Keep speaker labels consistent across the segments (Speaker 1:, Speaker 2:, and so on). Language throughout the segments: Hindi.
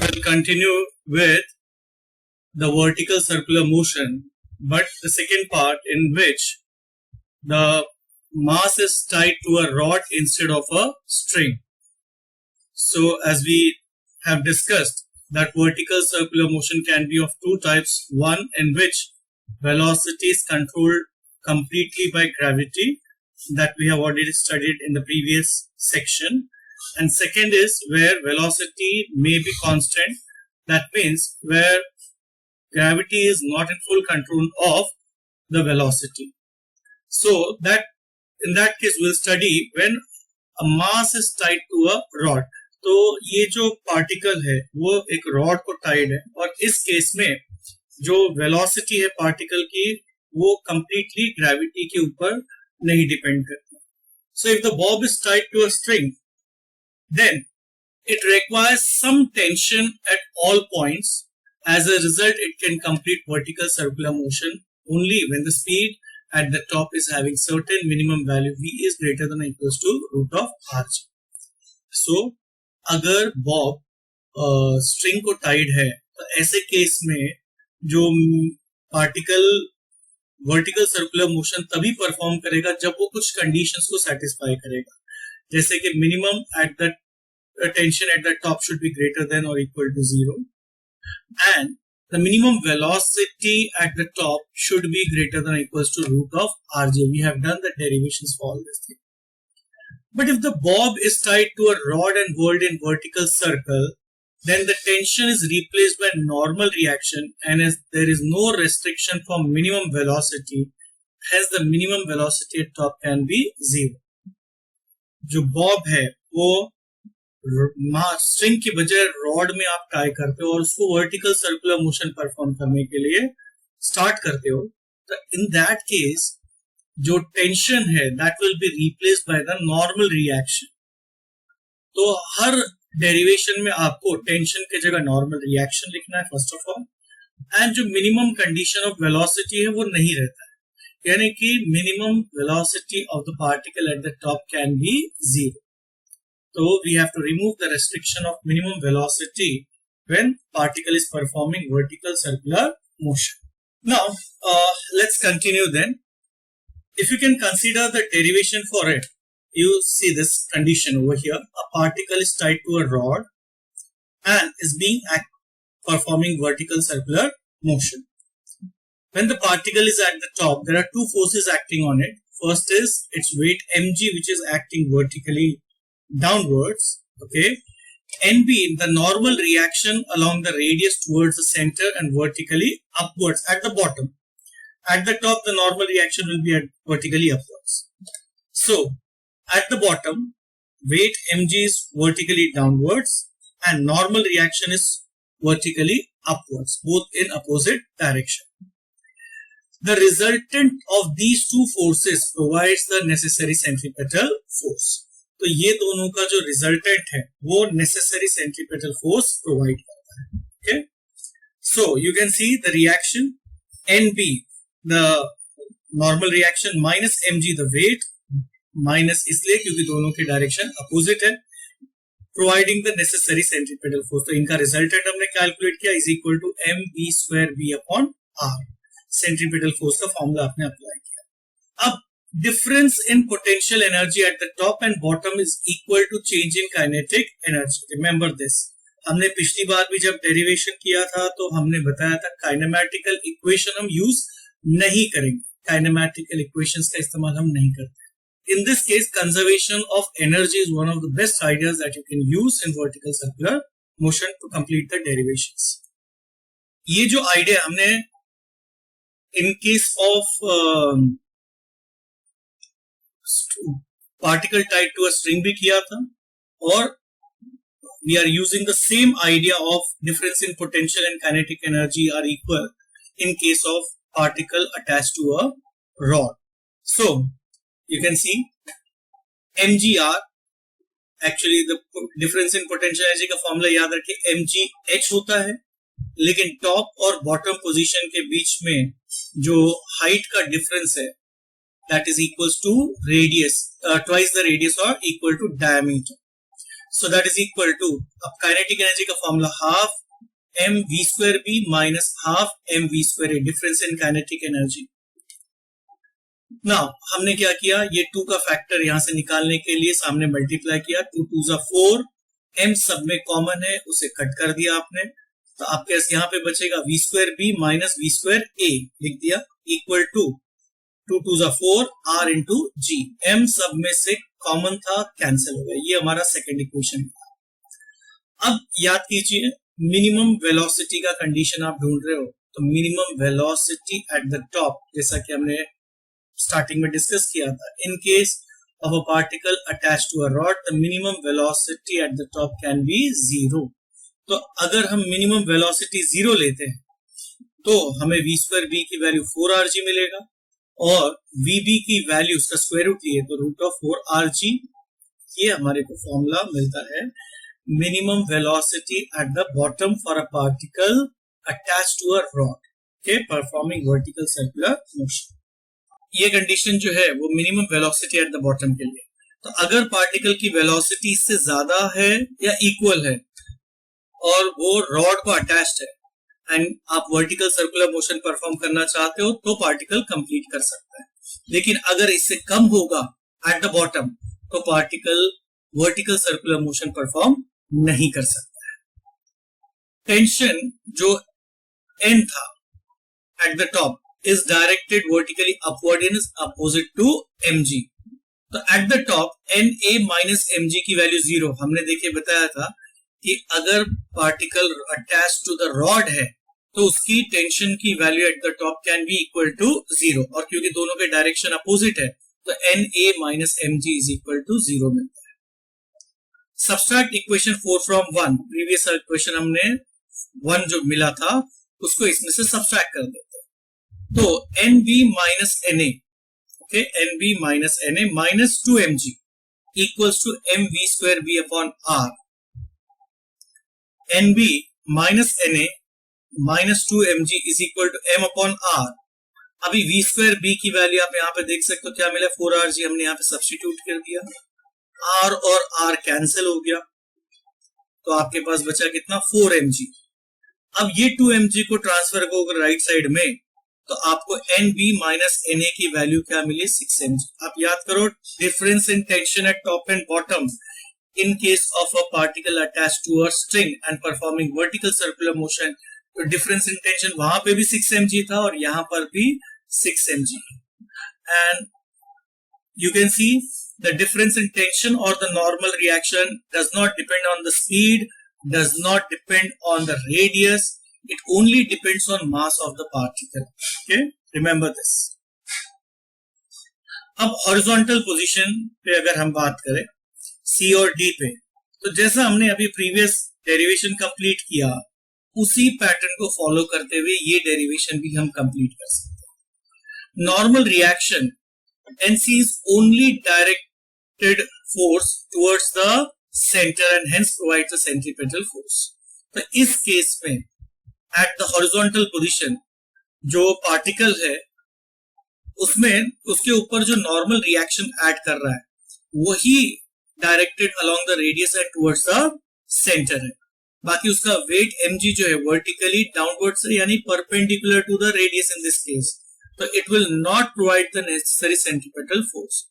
Speaker 1: we'll continue with the vertical circular motion, but the second part in which the mass is tied to a rod instead of a string. So as we have discussed, that vertical circular motion can be of two types. One in which velocity is controlled completely by gravity, that we have already studied in the previous section. And second is where velocity may be constant. That means where gravity is not in full control of the velocity. So that in that case we'll study when a mass is tied to a rod. तो ये जो पार्टिकल है वो एक रॉड को टाइड है, और इस केस में जो वेलोसिटी है पार्टिकल की वो कंप्लीटली ग्रेविटी के ऊपर नहीं डिपेंड करती. So if the bob is tied to a string, then it requires some tension at all points. As a result, it can complete vertical circular motion only when the speed at the top is having certain minimum value v is greater than or equals to root of rg. So, अगर बॉब स्ट्रिंग को टाइड है तो ऐसे केस में जो पार्टिकल वर्टिकल सर्कुलर मोशन तभी परफॉर्म करेगा जब वो कुछ कंडीशंस को सेटिस्फाई करेगा, जैसे कि minimum at the tension at the top should be greater than or equal to 0, and the minimum velocity at the top should be greater than or equals to root of rj. We have done the derivations for all this thing. But if the bob is tied to a rod and whirled in vertical circle, then the tension is replaced by normal reaction, and as there is no restriction for minimum velocity, hence the minimum velocity at top can be 0. जो bob है वो स्ट्रिंग की बजाय रॉड में आप टाई करते हो और उसको वर्टिकल सर्कुलर मोशन परफॉर्म करने के लिए स्टार्ट करते हो, तो इन दैट केस जो टेंशन है that will be replaced by the normal reaction. तो हर डेरिवेशन में आपको टेंशन के जगह नॉर्मल रिएक्शन लिखना है फर्स्ट ऑफ ऑल, एंड जो मिनिमम कंडीशन ऑफ वेलोसिटी है वो नहीं रहता है, यानी कि minimum velocity of the particle at the top can B 0. So we have to remove the restriction of minimum velocity when particle is performing vertical circular motion. Now let's continue then. If you can consider the derivation for it, you see this condition over here. A particle is tied to a rod and is being performing vertical circular motion. When the particle is at the top, there are two forces acting on it. First is its weight mg, which is acting vertically downwards, okay, and b, the normal reaction along the radius towards the center and vertically upwards at the bottom. At the top, the normal reaction will be vertically upwards. So, at the bottom, weight mg is vertically downwards and normal reaction is vertically upwards, both in opposite direction. The resultant of these two forces provides the necessary centripetal force. तो ये दोनों का जो रिजल्टेंट है वो नेसेसरी सेंट्रीपेटल फोर्स प्रोवाइड करता है. Okay, so you can see the reaction NB, the normal reaction, minus mg the weight, minus इसलिए क्योंकि दोनों की डायरेक्शन अपोजिट है, providing the necessary centripetal force. तो इनका रिजल्टेंट हमने कैलकुलेट किया is equal to mv²v upon r. Centripetal force का फॉर्मूला आपने अप्लाई किया. अब difference in potential energy at the top and bottom is equal to change in kinetic energy. Remember this. हमने पिछली बार भी जब डेरिवेशन किया था तो हमने बताया था काइनेमैटिकल इक्वेशन हम यूज नहीं करेंगे, काइनेमैटिकल इक्वेशंस का इस्तेमाल हम नहीं करते. In this case, conservation of energy is one of the best ideas that you can use in vertical circular motion to complete the derivations. ये जो आइडिया हमने in case of particle tied to a string भी किया था, और we are using the same idea of difference in potential and kinetic energy are equal in case of particle attached to a rod. So you can see mgr, actually the difference in potential energy का फॉर्मूला याद रखिए mgh होता है, लेकिन टॉप और बॉटम पोजीशन के बीच में जो हाइट का डिफरेंस है that is equals to radius, twice the radius or equal to diameter. So that is equal to, अब काइनेटिक एनर्जी का formula half M V square B minus half M V square A, difference in kinetic energy. Now हमने क्या किया, ये 2 का फैक्टर यहां से निकालने के लिए सामने मल्टीप्लाई किया, 2 2 जा 4, m सब में कॉमन है उसे कट कर दिया आपने, तो आपके यहाँ पे बचेगा V square B minus V square A, लिख दिया, इक्वल टू 2 2 जा 4 r इंटू जी, m सब में से कॉमन था, कैंसिल हो गया, ये हमारा सेकेंड इक्वेशन था। अब याद कीजिए मिनिमम वेलोसिटी का कंडीशन आप ढूंढ रहे हो, तो minimum velocity at the top, जैसा कि हमने स्टार्टिंग में डिस्कस किया था, in case of a particle attached to a rod, the minimum velocity at the top can be 0. तो अगर हम मिनिमम वेलोसिटी 0 लेते हैं तो हमें v स्क्वायर b की वैल्यू 4rg मिलेगा, और vb की वैल्यू उसका स्क्वायर रूट लिए तो रूट ऑफ 4rg, ये हमारे को फॉर्मूला मिलता है minimum velocity at the bottom for a particle attached to a rod, okay, performing vertical circular motion. ये कंडीशन जो है वो minimum velocity at the bottom के लिए। तो अगर पार्टिकल की वेलोसिटी इससे ज्यादा है या इक्वल है और वो रॉड को अटैच्ड है एंड आप वर्टिकल सर्कुलर मोशन परफॉर्म करना चाहते हो तो पार्टिकल कंप्लीट कर सकता है, लेकिन अगर इससे कम होगा एट द बॉटम तो particle vertical circular motion perform नहीं कर सकता है। टेंशन जो एन था eight the top is directed vertically upward and is opposite to mg. तो at the top na minus mg की वैल्यू 0, हमने देखिए बताया था कि अगर particle attach to the rod है तो उसकी टेंशन की value at the top can be equal to 0, और क्योंकि दोनों के डायरेक्शन अपोजिट है तो na minus mg is equal to 0 मिलता है। Subtract equation 4 from 1, previous equation हमने 1 जो मिला था उसको इसमें से सब्सट्रैक्ट कर देते, तो NB minus NA, okay, NB minus NA minus 2mg equals to mv square b upon r, NB minus NA minus 2mg is equal to m upon r। अभी v स्क्वायर b की वैल्यू आप यहाँ पे देख सकते हो, क्या मिला, 4rg, हमने यहाँ पे सब्स्टिट्यूट कर दिया, r और r कैंसिल हो गया, तो आपके पास बचा कितना, 4mg। अब ये 2mg को ट्रांसफर करोगे राइट साइड में तो आपको NB माइनस NA की वैल्यू क्या मिली, 6mg। आप याद करो difference in tension at top and bottom in case of a particle attached to a string and performing vertical circular motion, तो डिफरेंस इन टेंशन वहां पे भी 6mg था और यहां पर भी 6mg, and you can see the difference in tension और the normal reaction does not depend on the speed, does not depend on the radius, it only depends on mass of the particle, okay, remember this। अब हॉरिजॉन्टल पोजीशन पे अगर हम बात करें C और D पे, तो जैसा हमने अभी प्रीवियस डेरिवेशन कंप्लीट किया उसी पैटर्न को फॉलो करते हुए ये डेरिवेशन भी हम कंप्लीट कर सकते हैं। Normal reaction NC is only directed force towards the center and hence provides the centripetal force। तो इस केस में एट द हॉरिजॉन्टल पोजीशन जो पार्टिकल है उसमें उसके ऊपर जो नॉर्मल रिएक्शन ऐड कर रहा है वही directed along the radius and towards the centre है, बाकी उसका वेट mg जो है वर्टिकली डाउनवर्ड से यानी perpendicular to the radius in this case, तो it will not provide the necessary centripetal force.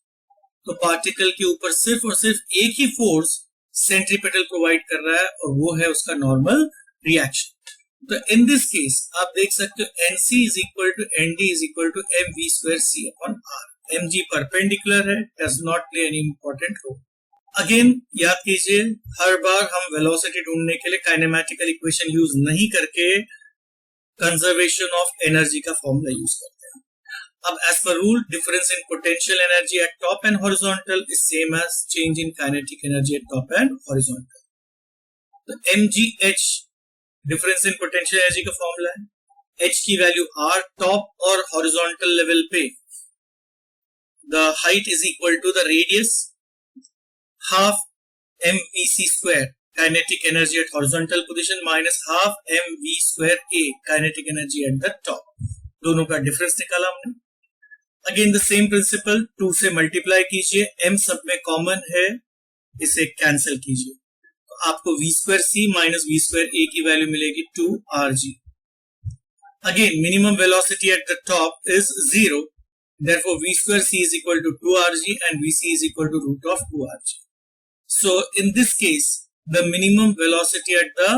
Speaker 1: तो पार्टिकल के ऊपर सिर्फ और सिर्फ एक ही फोर्स सेंट्रीपेटल प्रोवाइड कर रहा है और वो है उसका नॉर्मल रिएक्शन। तो इन दिस केस आप देख सकते हो NC is equal to ND is equal to mv square c upon r, mg perpendicular है, does not play any important role. Again याद कीजिए हर बार हम वेलोसिटी ढूंढने के लिए काइनेमैटिकल इक्वेशन यूज नहीं करके कंजर्वेशन ऑफ एनर्जी का फॉर्मूला यूज करते हैं। अब as per rule difference in potential energy at top and horizontal is same as change in kinetic energy at top and horizontal. तो mgh difference in potential energy का फॉर्मूला है, h की वैल्यू r, टॉप और हॉरिजॉन्टल लेवल पे the height is equal to the radius half mvc square kinetic energy at horizontal position minus half mv square a kinetic energy eight the top, दोनों का डिफरेंस निकाला हमने। अगेन द सेम प्रिंसिपल, 2 से मल्टीप्लाई कीजिए, m सब में कॉमन है इसे कैंसिल कीजिए, आपको v square c minus v square a की वैल्यू मिलेगी 2rg. Again minimum velocity at the top is 0, therefore v square c is equal to 2rg and vc is equal to root of 2rg. So in this case the minimum velocity at the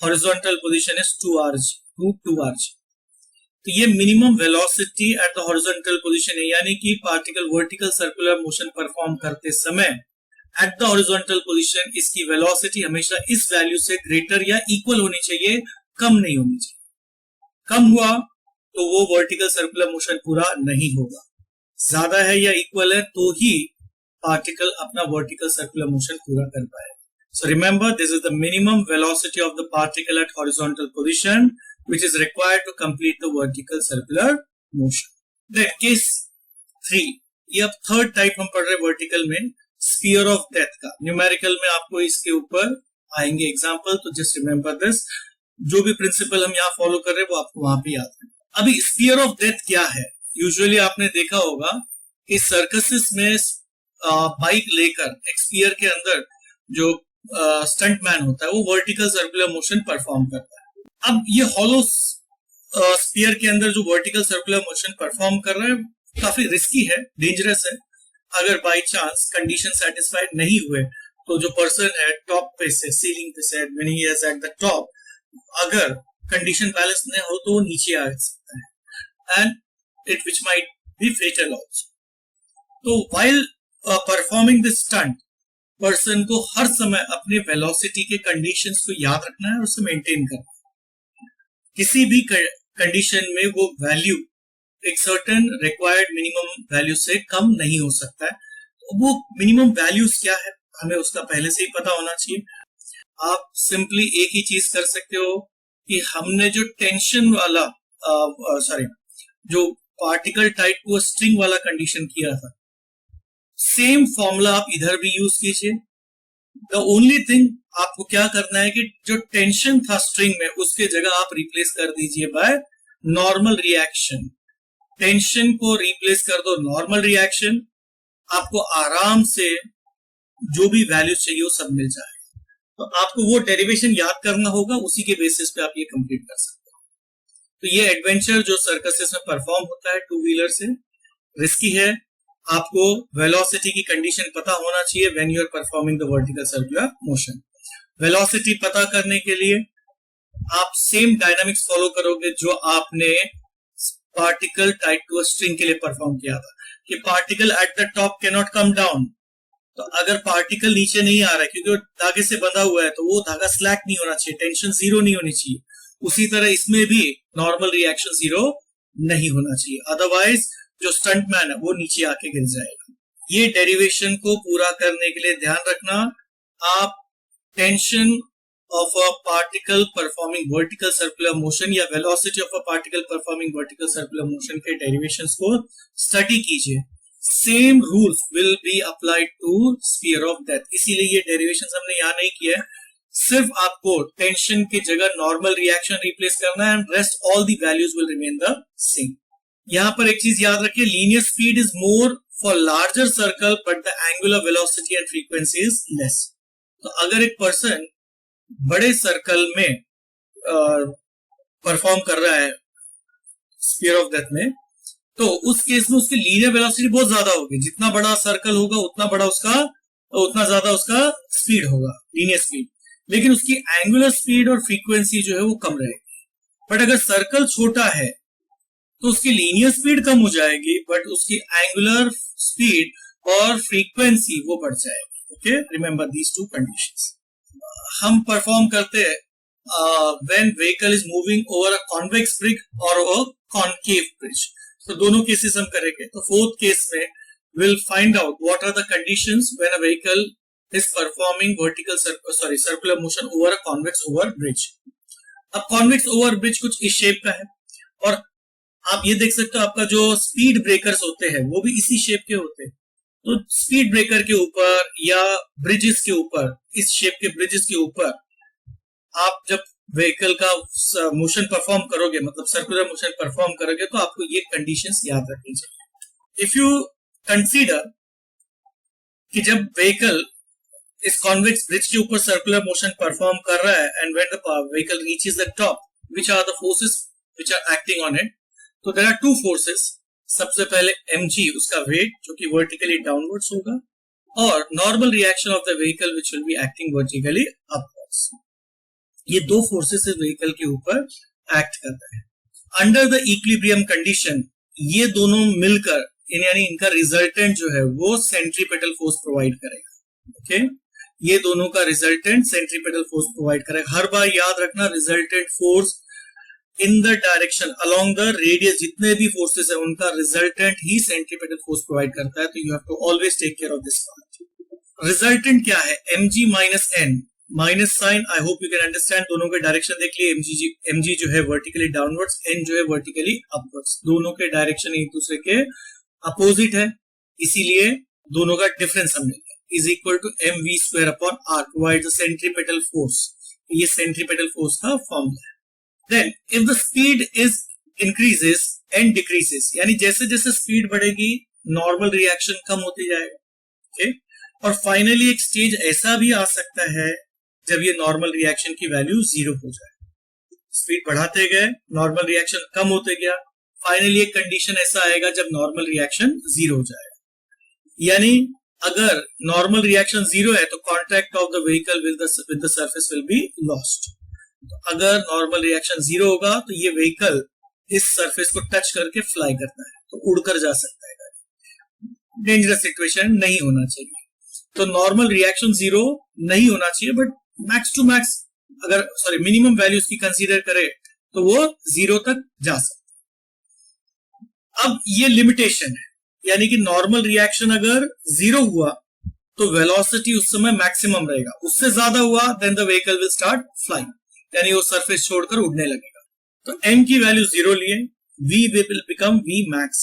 Speaker 1: horizontal position is 2rg, root 2rg. तो ये minimum velocity at the horizontal position है, यानी कि particle vertical circular motion perform करते समय एट द हॉरिजॉन्टल पोजीशन इसकी वेलोसिटी हमेशा इस वैल्यू से ग्रेटर या इक्वल होनी चाहिए, कम नहीं होनी चाहिए. कम हुआ तो वो वर्टिकल सर्कुलर मोशन पूरा नहीं होगा, ज्यादा है या इक्वल है तो ही पार्टिकल अपना वर्टिकल सर्कुलर मोशन पूरा कर पाएगा. So remember, this is the minimum velocity of the particle at horizontal position which is required to complete the vertical circular motion. Then case 3, ये अब थर्ड टाइप हम पढ़ रहे वर्टिकल में, स्फीयर ऑफ डेथ का. न्यूमेरिकल में आपको इसके ऊपर आएंगे एग्जांपल, तो जस्ट रिमेंबर दिस. जो भी प्रिंसिपल हम यहाँ फॉलो कर रहे हैं वो आपको वहां पे याद है. अभी स्फीयर ऑफ डेथ क्या है? यूजुअली आपने देखा होगा कि सर्कसेस में बाइक लेकर एक स्फीयर के अंदर जो स्टंट मैन होता है वो वर्टिकल सर्कुलर मोशन परफॉर्म करता है. अब ये हॉलो स्फीयर के अंदर जो वर्टिकल सर्कुलर मोशन परफॉर्म कर रहा है काफी रिस्की है, डेंजरस है. अगर बाय चांस कंडीशन सेटिस्फाइड नहीं हुए तो जो पर्सन है टॉप पे से, सीलिंग पे से, when he is at the top, अगर कंडीशन बैलेंस नहीं हो तो वो नीचे आ सकता है, and it which might be fatal also. तो while performing this stunt, person को हर समय अपने वेलोसिटी के कंडीशंस को याद रखना है और उसे मेंटेन करना है. किसी भी कंडीशन में वो वैल्यू एक सर्टेन रिक्वायर्ड मिनिमम वैल्यू से कम नहीं हो सकता है. तो वो मिनिमम वैल्यूज क्या है हमें उसका पहले से ही पता होना चाहिए. आप सिंपली एक ही चीज कर सकते हो कि हमने जो टेंशन वाला जो पार्टिकल टाइप को स्ट्रिंग वाला कंडीशन किया था, सेम फॉर्मूला आप इधर भी यूज कीजिए. द ओनली थिंग आपको क्या करना है कि जो टेंशन था स्ट्रिंग में उसके जगह आप रिप्लेस कर दीजिए बाय नॉर्मल रिएक्शन. टेंशन को रिप्लेस कर दो नॉर्मल रिएक्शन, आपको आराम से जो भी वैल्यू चाहिए वो सब मिल जाएगा. तो आपको वो डेरिवेशन याद करना होगा, उसी के बेसिस पे आप ये कंप्लीट कर सकते हो. तो ये एडवेंचर जो सर्कसेस में परफॉर्म होता है टू व्हीलर से, रिस्की है. आपको वेलोसिटी की कंडीशन पता होना चाहिए when you are performing the vertical circular motion. Velocity पता करने के लिए आप सेम डायनामिक्स फॉलो करोगे जो आपने particle tied to a string के लिए परफॉर्म किया था, कि particle at the top can not come down. तो अगर पार्टिकल नीचे नहीं आ रहा है क्योंकि वो धागे से बंधा हुआ है, तो वो धागा स्लैक नहीं होना चाहिए, टेंशन जीरो नहीं होनी चाहिए. उसी तरह इसमें भी नॉर्मल रिएक्शन जीरो नहीं होना चाहिए, अदरवाइज जो स्टंट मैन है वो नीचे आके गिर जाएगा. ये डेरिवेशन को पूरा करने के लिए ध्यान रखना, आप tension of a particle performing vertical circular motion या velocity of a particle performing vertical circular motion के डेरिवेशंस को स्टडी कीजिए. Same rules will be applied to sphere of death. इसीलिए ये डेरिवेशंस हमने यहाँ नहीं किया है, सिर्फ आपको टेंशन की जगह नॉर्मल रिएक्शन रिप्लेस करना है, and rest all the values will remain the same. यहां पर एक चीज याद रखिए, linear speed is more for larger circle but the angular velocity and frequency is less. तो अगर एक पर्सन बड़े सर्कल में परफॉर्म कर रहा है स्फीयर ऑफ डेथ में, तो उस केस में उसकी लीनियर वेलोसिटी बहुत ज्यादा होगी. जितना बड़ा सर्कल होगा उतना ज्यादा उसका स्पीड होगा, लीनियर स्पीड. लेकिन उसकी एंगुलर स्पीड और फ्रीक्वेंसी जो है वो कम रहेगी. बट अगर सर्कल छोटा है तो उसकी लीनियर स्पीड कम हो जाएगी, बट उसकी एंगुलर स्पीड और फ्रीक्वेंसी वो बढ़ जाएगी. Okay, remember these two conditions. हम परफॉर्म करते हैं when vehicle is moving over a convex brick और अ कॉनकेव ब्रिज. तो दोनों केसेस हम करेंगे. तो फोर्थ केस में will find out what are the conditions when a vehicle is performing circular motion over a convex over bridge. अब कॉन्वेक्स ओवर ब्रिज कुछ इस शेप का है, और आप ये देख सकते हो आपका जो स्पीड ब्रेकर्स होते हैं वो भी इसी शेप के होते हैं. तो स्पीड ब्रेकर के ऊपर या ब्रिजेस के ऊपर, इस शेप के ब्रिजेस के ऊपर आप जब व्हीकल का मोशन परफॉर्म करोगे, मतलब सर्कुलर मोशन परफॉर्म करोगे, तो आपको ये कंडीशंस याद रखनी चाहिए. इफ यू कंसीडर कि जब व्हीकल इस कॉन्वेक्स ब्रिज के ऊपर सर्कुलर मोशन परफॉर्म कर रहा है and when the vehicle reaches the top which are the forces which are acting on it. तो देयर आर टू फोर्सेस. सबसे पहले mg उसका वेट जो कि वर्टिकली डाउनवर्ड्स होगा और normal reaction of the vehicle which will be acting vertically upwards. ये दो फोर्सेस इस व्हीकल के ऊपर एक्ट कर रहे हैं. अंडर द इक्विलिब्रियम कंडीशन ये दोनों मिलकर यानी इनका रिजल्टेंट जो है वो सेंट्रीपेटल फोर्स प्रोवाइड करेगा. ओके ये दोनों का रिजल्टेंट सेंट्रीपेटल फोर्स प्रोवाइड करेगा. हर बार याद रखना resultant force in the direction along the radius जितने भी फोर्सेस है उनका रिजल्टेंट ही सेंट्रीपेटल फोर्स प्रोवाइड करता है. तो you have to always take care of this part. Resultant क्या है? mg minus n minus sign. I hope you can understand. दोनों के डायरेक्शन देख लिए. mg जो है वर्टिकली डाउनवर्ड्स, n जो है वर्टिकली अपवर्ड्स. दोनों के डायरेक्शन एक दूसरे के अपोजिट है इसीलिए दोनों का डिफरेंस हमने is equal to mv square upon r provide the centripetal force. ये सेंट्रीपेटल फोर्स का फॉर्मूला है. Then if the speed is increases and decreases यानी जैसे जैसे स्पीड बढ़ेगी नॉर्मल रिएक्शन कम होते जाएगा. ओके और फाइनली एक स्टेज ऐसा भी आ सकता है जब ये नॉर्मल रिएक्शन की वैल्यू 0 हो जाए. स्पीड बढ़ाते गए नॉर्मल रिएक्शन कम होते गया. फाइनली एक कंडीशन ऐसा आएगा जब नॉर्मल रिएक्शन 0 हो जाएगा. यानी अगर नॉर्मल रिएक्शन 0 है तो contact of the vehicle with the surface will be lost. तो अगर नॉर्मल रिएक्शन 0 होगा तो ये व्हीकल इस सरफेस को टच करके फ्लाई करता है तो उड़कर जा सकता है. डेंजरस सिचुएशन नहीं होना चाहिए. तो नॉर्मल रिएक्शन 0 नहीं होना चाहिए बट मैक्स टू मैक्स अगर मिनिमम वैल्यूज की कंसीडर करें तो वो 0 तक जा सकता है. अब ये लिमिटेशन है यानी कि नॉर्मल रिएक्शन अगर 0 हुआ तो वेलोसिटी उस समय मैक्सिमम रहेगा. उससे ज्यादा हुआ then the vehicle will start flying यानी वो सरफेस छोड़कर उड़ने लगेगा. तो m की वैल्यू 0 लिए v will become v max.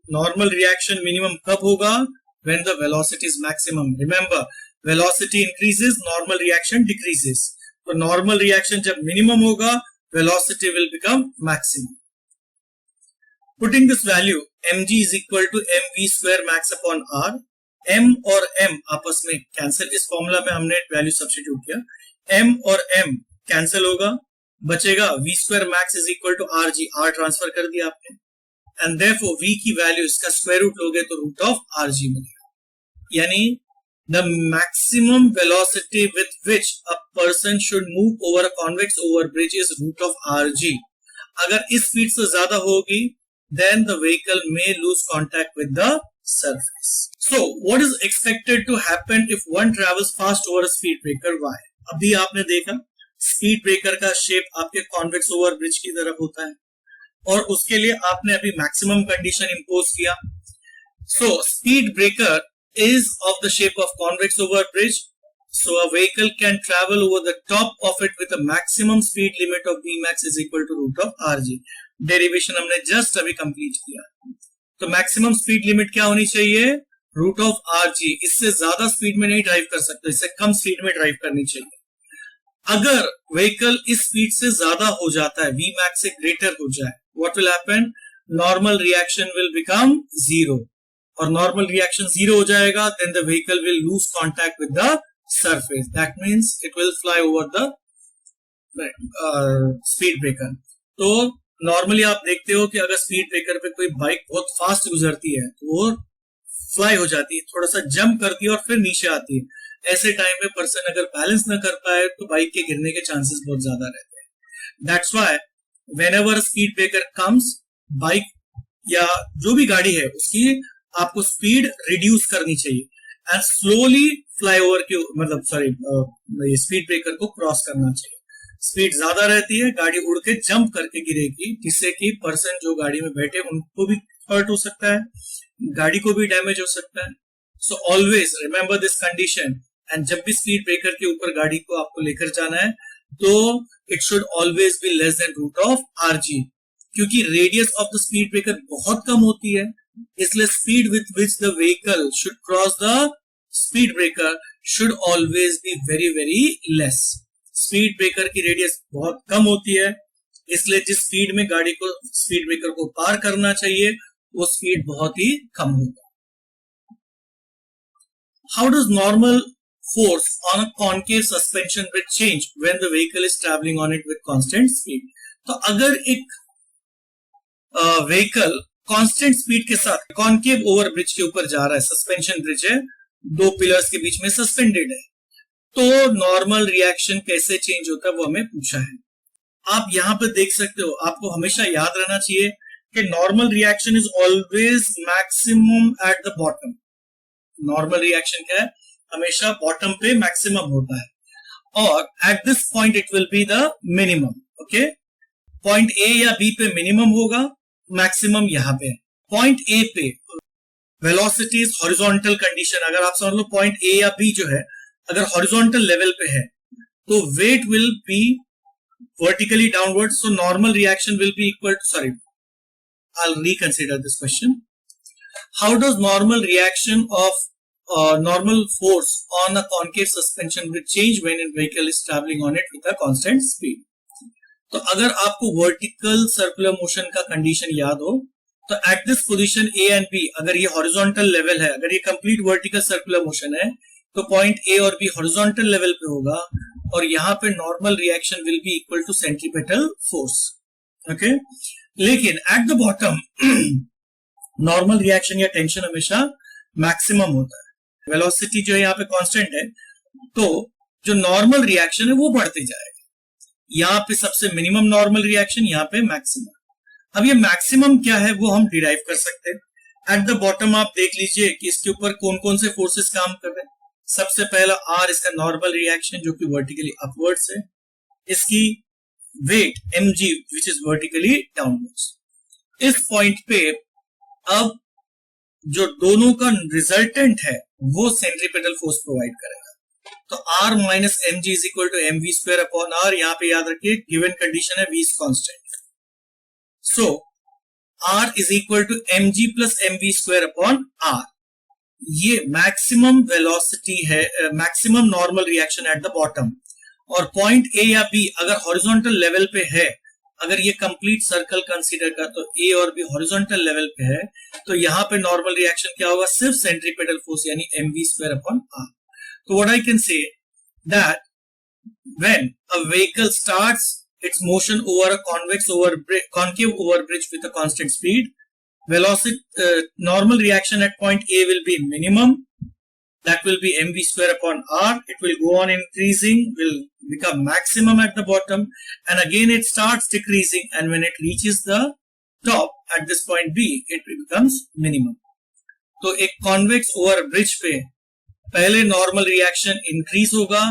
Speaker 1: Normal reaction minimum कब होगा? when the velocity is maximum. Remember, velocity increases, normal reaction decreases. तो normal reaction जब minimum होगा, velocity will become maximum. Putting this value, mg is equal to mv square max upon r. m और m आपस में cancel. इस फॉर्मूला में हमने वैल्यू सब्स्टिट्यूट किया. m और m cancel होगा, बचेगा v square max is equal to rg. r transfer कर दिया आपने. And therefore v की वैल्यू इसका स्क्वायर रूट लोगे तो रूट ऑफ rg मिलेगा. यानी the maximum velocity with which a person should move over a convex over bridge is root of rg. अगर इस स्पीड से ज्यादा होगी then the vehicle may lose contact with the surface. So what is expected to happen if one travels fast over a speed breaker? Why? अभी आपने देखा स्पीड ब्रेकर का शेप आपके कॉन्वेक्स ओवर ब्रिज की तरफ होता है और उसके लिए आपने अभी मैक्सिमम कंडीशन इंपोज किया. So speed breaker is of the shape of convex over bridge. So a vehicle can travel over the top of it with a maximum speed limit of v max is equal to root of rg. Derivation हमने जस्ट अभी कंप्लीट किया. तो मैक्सिमम स्पीड लिमिट क्या होनी चाहिए? Root of rg. इससे ज्यादा स्पीड में नहीं ड्राइव कर सकते, इससे कम स्पीड में ड्राइव करनी चाहिए. अगर व्हीकल इस स्पीड से ज्यादा हो जाता है, v max से ग्रेटर हो जाए, what will happen? Normal reaction will become 0 और normal reaction 0 हो जाएगा then the vehicle will lose contact with the surface. That means it will fly over the speed breaker. तो normally आप देखते हो कि अगर speed breaker पे कोई बाइक बहुत फास्ट गुजरती है तो वो फ्लाई हो जाती है, थोड़ा सा जंप करती है और फिर नीचे आती है. ऐसे टाइम में पर्सन अगर बैलेंस ना कर पाए तो बाइक के गिरने के चांसेस बहुत ज्यादा रहते हैं. That's why whenever a speed breaker comes, bike या जो भी गाड़ी है उसकी आपको स्पीड रिड्यूस करनी चाहिए एंड स्लोली फ्लाईओवर के मतलब स्पीड ब्रेकर को क्रॉस करना चाहिए. स्पीड ज्यादा रहती है, गाड़ी उड़ के जंप करके गिरेगी जिससे कि पर्सन जो गाड़ी में बैठे उनको भी हर्ट हो सकता है, गाड़ी को भी डैमेज हो सकता है. So always remember this condition. And जब भी स्पीड ब्रेकर के ऊपर गाड़ी को आपको लेकर जाना है तो it should always be less than root of rg. क्योंकि radius of the speed breaker बहुत कम होती है इसलिए speed with which the vehicle should cross the speed breaker should always be very very less. Speed breaker की रेडियस बहुत कम होती है इसलिए जिस स्पीड में गाड़ी को स्पीड ब्रेकर को पार करना चाहिए वो स्पीड बहुत ही कम होगा. How does normal force on a concave suspension will change when the vehicle is traveling on it with constant speed. तो अगर एक व्हीकल कांस्टेंट स्पीड के साथ कॉन्केव ओवर ब्रिज के ऊपर जा रहा है, सस्पेंशन ब्रिज है, दो पिलर्स के बीच में सस्पेंडेड है, तो नॉर्मल रिएक्शन कैसे चेंज होता है वो हमें पूछा है. आप यहां पर देख सकते हो, आपको हमेशा याद रहना चाहिए कि normal reaction is always maximum eight the bottom. Normal reaction क्या है, हमेशा बॉटम पे मैक्सिमम होता है, और at this point it will be the minimum. Okay, point A या बी पे मिनिमम होगा, मैक्सिमम यहां पे. पॉइंट ए पे वेलोसिटी इज हॉरिजॉन्टल कंडीशन. अगर आप समझ लो पॉइंट ए या बी जो है अगर हॉरिजॉन्टल लेवल पे है तो weight will be vertically downward, so normal reaction will be equal to, sorry, I'll reconsider this question. How does normal reaction of normal force on a concave suspension will change when a vehicle is traveling on it with a constant speed? तो अगर आपको वर्टिकल सर्कुलर मोशन का कंडीशन याद हो तो at this position A and B, अगर ये हॉरिजॉन्टल लेवल है, अगर ये कंप्लीट वर्टिकल सर्कुलर मोशन है तो पॉइंट ए और बी हॉरिजॉन्टल लेवल पे होगा, और यहाँ पे normal reaction will be equal to centripetal force. Okay, लेकिन at the bottom normal reaction या टेंशन हमेशा मैक्सिमम होता है. वेलोसिटी जो है यहाँ पे कांस्टेंट है, तो जो नॉर्मल रिएक्शन है वो बढ़ते जाएगा. यहाँ पे सबसे मिनिमम नॉर्मल रिएक्शन, यहाँ पे मैक्सिमम. अब ये मैक्सिमम क्या है वो हम डिराइव कर सकते हैं. एट द बॉटम आप देख लीजिए कि इसके ऊपर कौन कौन से फोर्सेस काम कर रहे हैं. सबसे पहला आर, इसका नॉर्मल रिएक्शन जो कि वर्टिकली अपवर्ड्स है, इसकी weight mg which is vertically downwards. इस पॉइंट पे अब जो दोनों का रिजल्टेंट है वो सेंट्रीपेटल फोर्स प्रोवाइड करेगा. तो r minus M G is equal to M V square upon R. यहाँ पे याद रखिए गिवन कंडीशन है v is constant, so r is equal to M G plus M V square upon R. ये मैक्सिमम वेलोसिटी है, maximum normal reaction at the bottom. और पॉइंट ए या बी अगर हॉरिजॉन्टल लेवल पे है, अगर ये कंप्लीट सर्कल कंसीडर कर तो ए और बी हॉरिजॉन्टल लेवल पे है, तो यहाँ पे नॉर्मल रिएक्शन क्या होगा, सिर्फ सेंट्रीपेटल फोर्स यानी M V square upon R. तो what I can say that when a vehicle starts its motion over a concave over bridge with a constant speed, velocity normal reaction at point A will be minimum. That will be mv square upon r. It will go on increasing, will become maximum at the bottom, and again it starts decreasing, and when it reaches the top at this point B, it becomes minimum. तो एक convex over bridge पे पहले normal reaction increase होगा,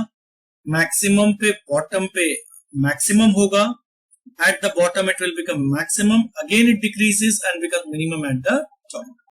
Speaker 1: maximum पे bottom पे maximum होगा, at the bottom it will become maximum, again it decreases and becomes minimum at the top.